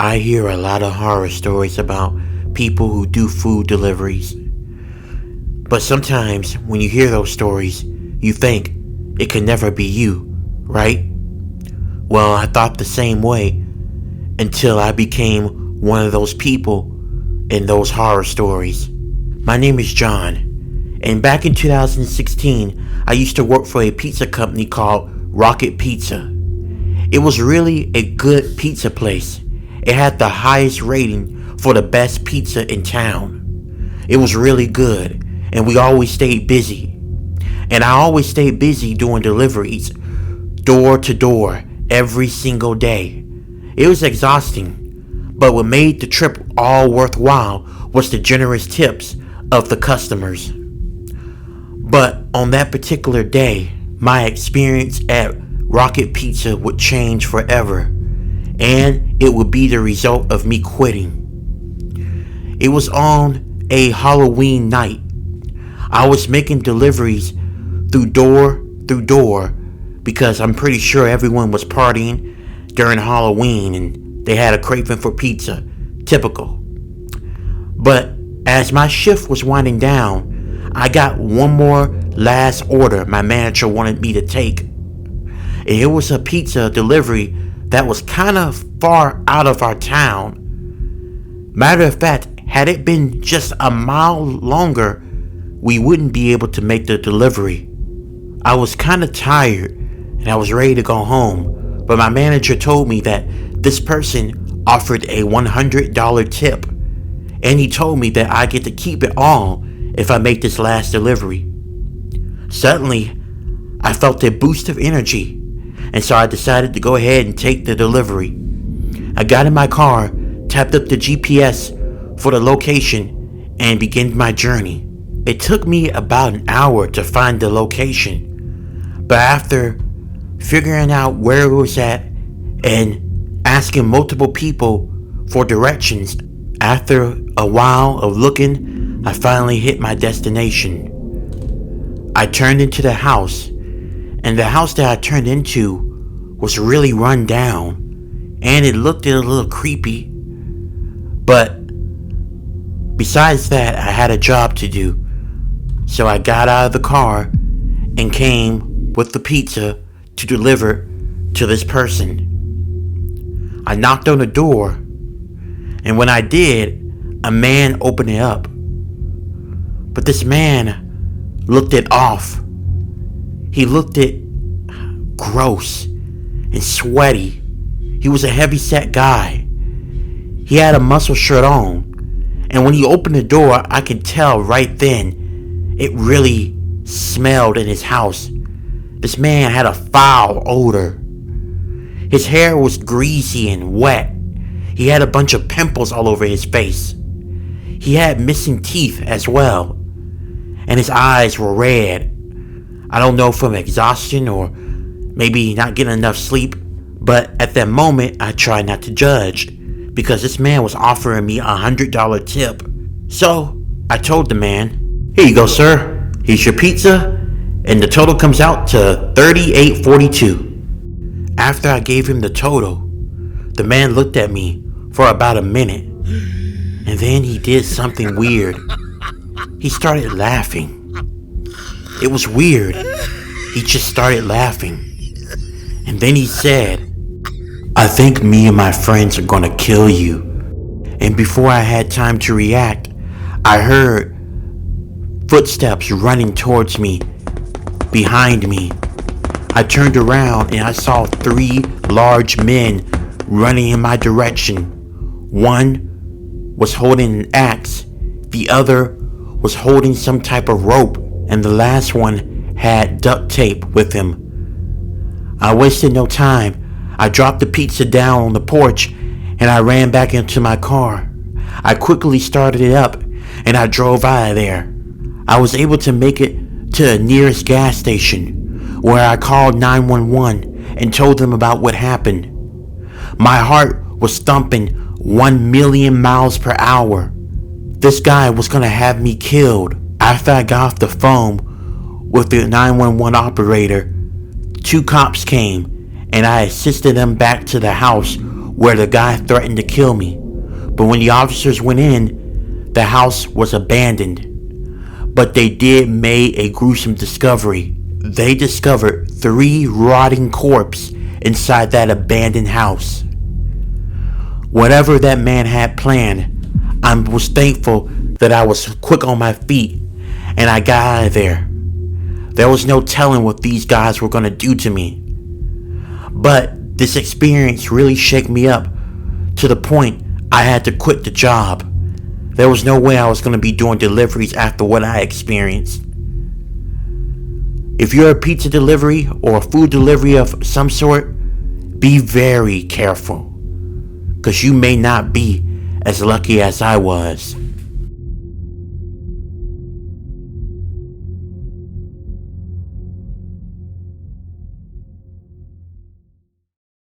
I hear a lot of horror stories about people who do food deliveries. But sometimes when you hear those stories, you think it can never be you, right? Well, I thought the same way until I became one of those people in those horror stories. My name is John, and back in 2016, I used to work for a pizza company called Rocket Pizza. It was really a good pizza place. It had the highest rating for the best pizza in town. It was really good, and we always stayed busy. And I always stayed busy doing deliveries, door to door, every single day. It was exhausting, but what made the trip all worthwhile was the generous tips of the customers. But on that particular day, my experience at Rocket Pizza would change forever, and it would be the result of me quitting. It was on a Halloween night. I was making deliveries through door because I'm pretty sure everyone was partying during Halloween and they had a craving for pizza. Typical. But as my shift was winding down, I got one more last order my manager wanted me to take. And it was a pizza delivery that was kind of far out of our town. Matter of fact, had it been just a mile longer, we wouldn't be able to make the delivery. I was kind of tired and I was ready to go home, but my manager told me that this person offered a $100 tip, and he told me that I get to keep it all if I make this last delivery. Suddenly, I felt a boost of energy, and so I decided to go ahead and take the delivery. I got in my car, tapped up the GPS for the location, and began my journey. It took me about an hour to find the location, but after figuring out where it was at and asking multiple people for directions, after a while of looking, I finally hit my destination. I turned into the house, and the house that I turned into was really run down, and it looked a little creepy. But besides that, I had a job to do, so I got out of the car and came with the pizza to deliver to this person. I knocked on the door, and when I did, a man opened it up. But this man looked it off. He looked it gross and sweaty. He was a heavy-set guy. He had a muscle shirt on, and when he opened the door, I could tell right then it really smelled in his house. This man had a foul odor. His hair was greasy and wet. He had a bunch of pimples all over his face. He had missing teeth as well, and his eyes were red. I don't know, from exhaustion or maybe not getting enough sleep, but at that moment I tried not to judge because this man was offering me $100 tip. So I told the man, "Here you go, sir. Here's your pizza, and the total comes out to $38.42. After I gave him the total, the man looked at me for about a minute, and then he did something weird. He started laughing. It was weird. He just started laughing. And then he said, "I think me and my friends are gonna kill you." And before I had time to react, I heard footsteps running towards me, behind me. I turned around and I saw 3 large men running in my direction. One was holding an axe, the other was holding some type of rope, and the last one had duct tape with him. I wasted no time. I dropped the pizza down on the porch and I ran back into my car. I quickly started it up and I drove out of there. I was able to make it to the nearest gas station where I called 911 and told them about what happened. My heart was thumping 1 million miles per hour. This guy was gonna have me killed. After I got off the phone with the 911 operator, 2 cops came and I assisted them back to the house where the guy threatened to kill me. But when the officers went in, the house was abandoned. But they did make a gruesome discovery. They discovered 3 rotting corpses inside that abandoned house. Whatever that man had planned, I was thankful that I was quick on my feet and I got out of there. There was no telling what these guys were going to do to me. But this experience really shook me up to the point I had to quit the job. There was no way I was going to be doing deliveries after what I experienced. If you're a pizza delivery or a food delivery of some sort, be very careful, because you may not be as lucky as I was.